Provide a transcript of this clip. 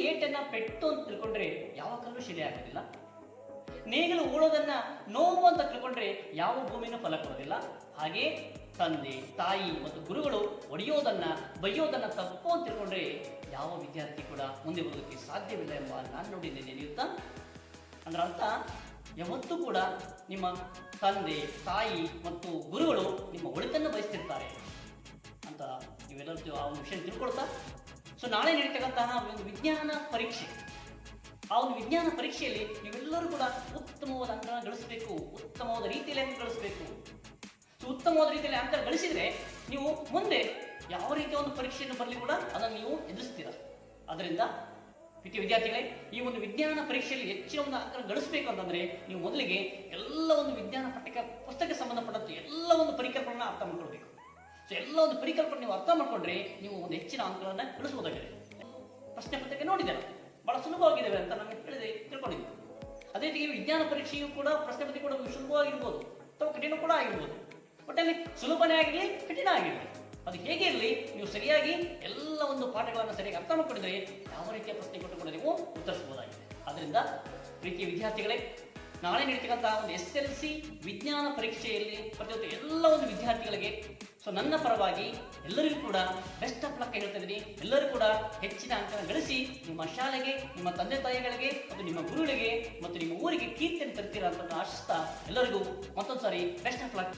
ಏಟನ್ನ ಪೆಟ್ಟು ಅಂತ ತಿಳ್ಕೊಂಡ್ರೆ ಯಾವ ಕಲ್ಲು ಶಿಲೆ ಆಗೋದಿಲ್ಲ. ನೇಗಿಲು ಉಳೋದನ್ನ ನೋವು ಅಂತ ತಿಳ್ಕೊಂಡ್ರೆ ಯಾವ ಭೂಮಿನೂ ಫಲ ಕೊಡೋದಿಲ್ಲ. ಹಾಗೆ ತಂದೆ ತಾಯಿ ಮತ್ತು ಗುರುಗಳು ಒಡೆಯೋದನ್ನ ಬೈಯೋದನ್ನ ತಪ್ಪು ಅಂತ ತಿಳ್ಕೊಂಡ್ರೆ ಯಾವ ವಿದ್ಯಾರ್ಥಿ ಕೂಡ ಮುಂದೆ ಬರೋದಕ್ಕೆ ಸಾಧ್ಯವಿಲ್ಲ ಎಂಬ ನಾನು ನೋಡಿದ್ದೇನೆ ನಡೆಯುತ್ತಾ. ಅದರ ಅರ್ಥ ಯಾವತ್ತೂ ಕೂಡ ನಿಮ್ಮ ತಂದೆ ತಾಯಿ ಮತ್ತು ಗುರುಗಳು ನಿಮ್ಮ ಒಳಿತನ್ನು ಬಯಸ್ತಿರ್ತಾರೆ ಅಂತ ನೀವೆಲ್ಲರೂ ಆ ಒಂದು ವಿಷಯ ತಿಳ್ಕೊಳ್ತಾ. ಸೊ ನಾಳೆ ನಡೀತಕ್ಕಂತಹ ಒಂದು ವಿಜ್ಞಾನ ಪರೀಕ್ಷೆ, ಆ ಒಂದು ವಿಜ್ಞಾನ ಪರೀಕ್ಷೆಯಲ್ಲಿ ನೀವೆಲ್ಲರೂ ಕೂಡ ಉತ್ತಮವಾದ ಅಂಕ ಗಳಿಸಬೇಕು, ಉತ್ತಮವಾದ ರೀತಿಯಲ್ಲಿ ಅಂಕ ಗಳಿಸಬೇಕು. ಸೊ ಉತ್ತಮವಾದ ರೀತಿಯಲ್ಲಿ ಅಂಕ ಗಳಿಸಿದ್ರೆ ನೀವು ಮುಂದೆ ಯಾವ ರೀತಿಯ ಒಂದು ಪರೀಕ್ಷೆಯನ್ನು ಬರಲಿ ಕೂಡ ಅದನ್ನು ನೀವು ಎದುರಿಸ್ತೀರ. ಅದರಿಂದ ಪ್ರೀತಿಯ ವಿದ್ಯಾರ್ಥಿಗಳೇ, ಈ ಒಂದು ವಿಜ್ಞಾನ ಪರೀಕ್ಷೆಯಲ್ಲಿ ಹೆಚ್ಚಿನ ಒಂದು ಅಂಕ ಗಳಿಸಬೇಕು ಅಂತಂದ್ರೆ ನೀವು ಮೊದಲಿಗೆ ಎಲ್ಲ ಒಂದು ವಿಜ್ಞಾನ ಪುಸ್ತಕಕ್ಕೆ ಸಂಬಂಧಪಟ್ಟಂತೆ ಎಲ್ಲ ಒಂದು ಪರಿಕಲ್ಪನೆಗಳನ್ನ ಅರ್ಥ ಮಾಡ್ಕೊಳ್ಬೇಕು. ಸೊ ಎಲ್ಲ ಒಂದು ಪರಿಕಲ್ಪನೆ ನೀವು ಅರ್ಥ ಮಾಡ್ಕೊಂಡ್ರೆ ನೀವು ಒಂದು ಹೆಚ್ಚಿನ ಅಂಕಗಳನ್ನು ಗಳಿಸಬಹುದಾಗಿದೆ. ಪ್ರಶ್ನೆ ಪತ್ರಿಕೆ ನೋಡಿದ್ದೇನೆ, ಬಹಳ ಸುಲಭವಾಗಿದ್ದಾವೆ ಅಂತ ನಾನು ತಿಳ್ಕೊಂಡಿದ್ದೆ. ಅದೇ ರೀತಿ ವಿಜ್ಞಾನ ಪರೀಕ್ಷೆಯು ಕೂಡ ಪ್ರಶ್ನೆ ಪತ್ರಿಕೆ ಕೂಡ ಸುಲಭವಾಗಿರ್ಬೋದು ಅಥವಾ ಕಠಿಣ ಕೂಡ ಆಗಿರ್ಬೋದು. ಒಟ್ಟಲ್ಲಿ ಸುಲಭನೇ ಆಗಿರಲಿ ಕಠಿಣ ಆಗಿರಲಿ, ಅದು ಹೇಗೆ ಇರಲಿ, ನೀವು ಸರಿಯಾಗಿ ಎಲ್ಲ ಒಂದು ಪಾಠಗಳನ್ನು ಸರಿಯಾಗಿ ಅರ್ಥ ಮಾಡಿಕೊಂಡಿದ್ರೆ ಯಾವ ರೀತಿಯ ಪ್ರಶ್ನೆ ಕೊಟ್ಟುಕೊಂಡು ನೀವು ಉತ್ತರಿಸಬಹುದಾಗಿದೆ. ಆದ್ದರಿಂದ ಪ್ರೀತಿಯ ವಿದ್ಯಾರ್ಥಿಗಳೇ, ನಾಳೆ ನಡೀತಕ್ಕಂತಹ ಒಂದು SSLC ವಿಜ್ಞಾನ ಪರೀಕ್ಷೆಯಲ್ಲಿ ಪ್ರತಿಯೊಂದು ಎಲ್ಲ ಒಂದು ವಿದ್ಯಾರ್ಥಿಗಳಿಗೆ ಸೊ ನನ್ನ ಪರವಾಗಿ ಎಲ್ಲರಿಗೂ ಕೂಡ ಬೆಸ್ಟ್ ಆಫ್ ಲಕ್ ಹೇಳ್ತಾ ಇದ್ದೀನಿ. ಎಲ್ಲರೂ ಕೂಡ ಹೆಚ್ಚಿನ ಅಂಕ ಗಳಿಸಿ ನಿಮ್ಮ ಶಾಲೆಗೆ, ನಿಮ್ಮ ತಂದೆ ತಾಯಿಗಳಿಗೆ ಮತ್ತು ನಿಮ್ಮ ಗುರುಗಳಿಗೆ ಮತ್ತು ನಿಮ್ಮ ಊರಿಗೆ ಕೀರ್ತಿಯನ್ನು ತರ್ತೀರಾ ಅಂತ ಆಶಿಸ್ತಾ ಎಲ್ಲರಿಗೂ ಮತ್ತೊಂದು ಸಾರಿ ಬೆಸ್ಟ್ ಆಫ್ ಲಕ್.